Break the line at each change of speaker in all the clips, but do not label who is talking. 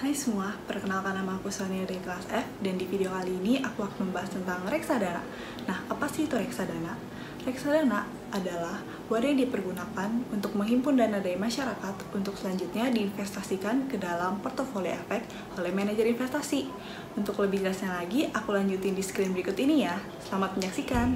Hai semua, perkenalkan nama aku Sonia dari kelas F, dan di video kali ini aku akan membahas tentang reksadana. Nah, apa sih itu reksadana? Reksadana adalah wadah yang dipergunakan untuk menghimpun dana dari masyarakat untuk selanjutnya diinvestasikan ke dalam portofolio efek oleh manajer investasi. Untuk lebih jelasnya lagi, aku lanjutin di screen berikut ini ya. Selamat menyaksikan.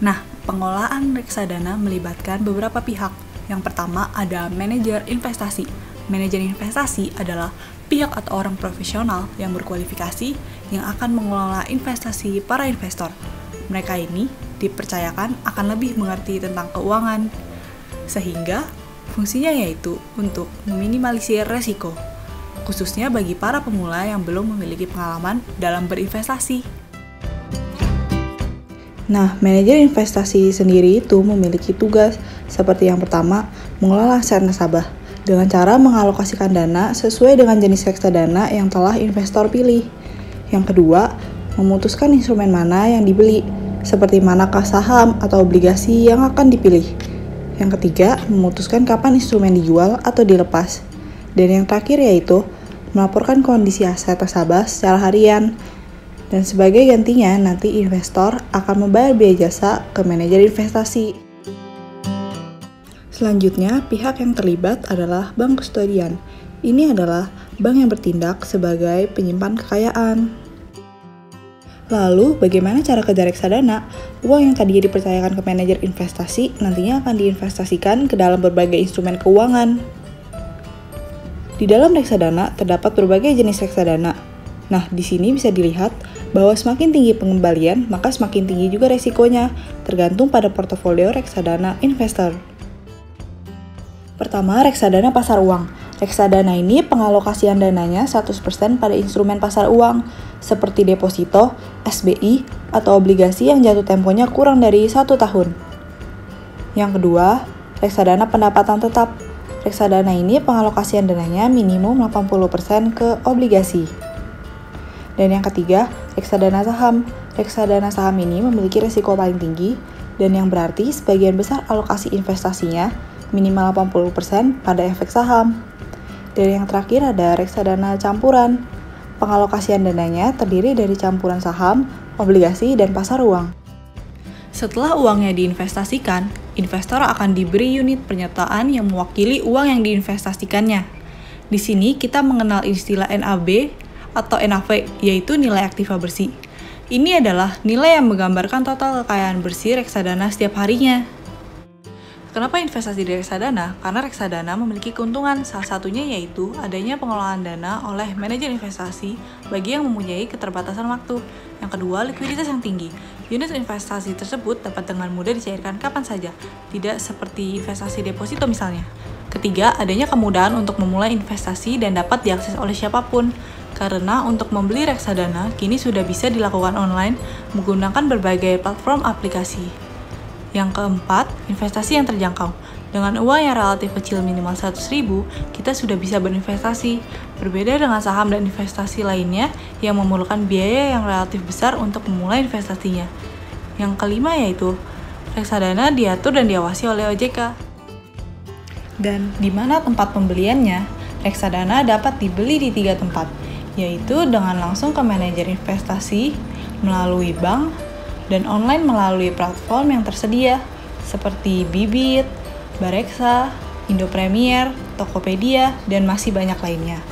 Nah, pengelolaan reksadana melibatkan beberapa pihak. Yang pertama ada manajer investasi. Manajer investasi adalah pihak atau orang profesional yang berkualifikasi yang akan mengelola investasi para investor. Mereka ini dipercayakan akan lebih mengerti tentang keuangan, sehingga fungsinya yaitu untuk meminimalisir resiko, khususnya bagi para pemula yang belum memiliki pengalaman dalam berinvestasi. Nah, manajer investasi sendiri itu memiliki tugas seperti yang pertama, mengelola aset nasabah dengan cara mengalokasikan dana sesuai dengan jenis reksadana yang telah investor pilih. Yang kedua, memutuskan instrumen mana yang dibeli, seperti manakah saham atau obligasi yang akan dipilih. Yang ketiga, memutuskan kapan instrumen dijual atau dilepas. Dan yang terakhir yaitu melaporkan kondisi aset nasabah secara harian. Dan sebagai gantinya, nanti investor akan membayar biaya jasa ke manajer investasi. Selanjutnya, pihak yang terlibat adalah bank kustodian. Ini adalah bank yang bertindak sebagai penyimpan kekayaan. Lalu, bagaimana cara kerja reksadana? Uang yang tadinya dipercayakan ke manajer investasi nantinya akan diinvestasikan ke dalam berbagai instrumen keuangan. Di dalam reksadana terdapat berbagai jenis reksadana. Nah, di sini bisa dilihat bahwa semakin tinggi pengembalian, maka semakin tinggi juga resikonya, tergantung pada portofolio reksadana investor. Pertama, reksadana pasar uang. Reksadana ini pengalokasian dananya 100% pada instrumen pasar uang, seperti deposito, SBI, atau obligasi yang jatuh temponya kurang dari 1 tahun. Yang kedua, reksadana pendapatan tetap. Reksadana ini pengalokasian dananya minimum 80% ke obligasi. Dan yang ketiga, reksadana saham. Reksadana saham ini memiliki risiko paling tinggi, dan yang berarti sebagian besar alokasi investasinya minimal 80% pada efek saham. Dan yang terakhir ada reksadana campuran. Pengalokasian dananya terdiri dari campuran saham, obligasi, dan pasar uang. Setelah uangnya diinvestasikan, investor akan diberi unit pernyataan yang mewakili uang yang diinvestasikannya. Di sini kita mengenal istilah NAB atau NAV, yaitu nilai aktiva bersih. Ini adalah nilai yang menggambarkan total kekayaan bersih reksadana setiap harinya. Kenapa investasi di reksadana? Karena reksadana memiliki keuntungan, salah satunya yaitu adanya pengelolaan dana oleh manajer investasi bagi yang mempunyai keterbatasan waktu. Yang kedua, likuiditas yang tinggi. Unit investasi tersebut dapat dengan mudah dicairkan kapan saja, tidak seperti investasi deposito misalnya. Ketiga, adanya kemudahan untuk memulai investasi dan dapat diakses oleh siapapun. Karena untuk membeli reksadana kini sudah bisa dilakukan online menggunakan berbagai platform aplikasi. Yang keempat, investasi yang terjangkau. Dengan uang yang relatif kecil minimal 100.000, kita sudah bisa berinvestasi. Berbeda dengan saham dan investasi lainnya yang memerlukan biaya yang relatif besar untuk memulai investasinya. Yang kelima yaitu, reksadana diatur dan diawasi oleh OJK. Dan di mana tempat pembeliannya? Reksadana dapat dibeli di 3 tempat, yaitu dengan langsung ke manajer investasi, melalui bank, dan online melalui platform yang tersedia seperti Bibit, Bareksa, Indo Premier, Tokopedia, dan masih banyak lainnya.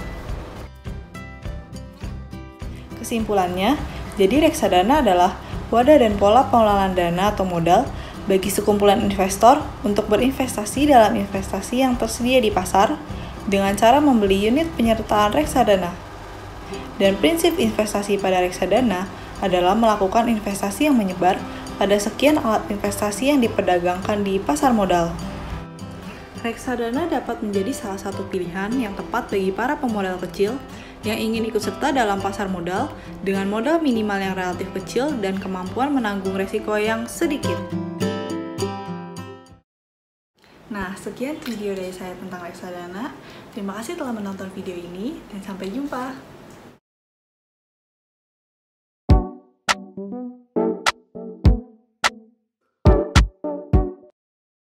Kesimpulannya, jadi reksadana adalah wadah dan pola pengelolaan dana atau modal bagi sekumpulan investor untuk berinvestasi dalam investasi yang tersedia di pasar dengan cara membeli unit penyertaan reksadana. Dan prinsip investasi pada reksadana adalah melakukan investasi yang menyebar pada sekian alat investasi yang diperdagangkan di pasar modal. Reksadana dapat menjadi salah satu pilihan yang tepat bagi para pemodal kecil yang ingin ikut serta dalam pasar modal dengan modal minimal yang relatif kecil dan kemampuan menanggung resiko yang sedikit. Nah, sekian video dari saya tentang reksadana. Terima kasih telah menonton video ini dan sampai jumpa.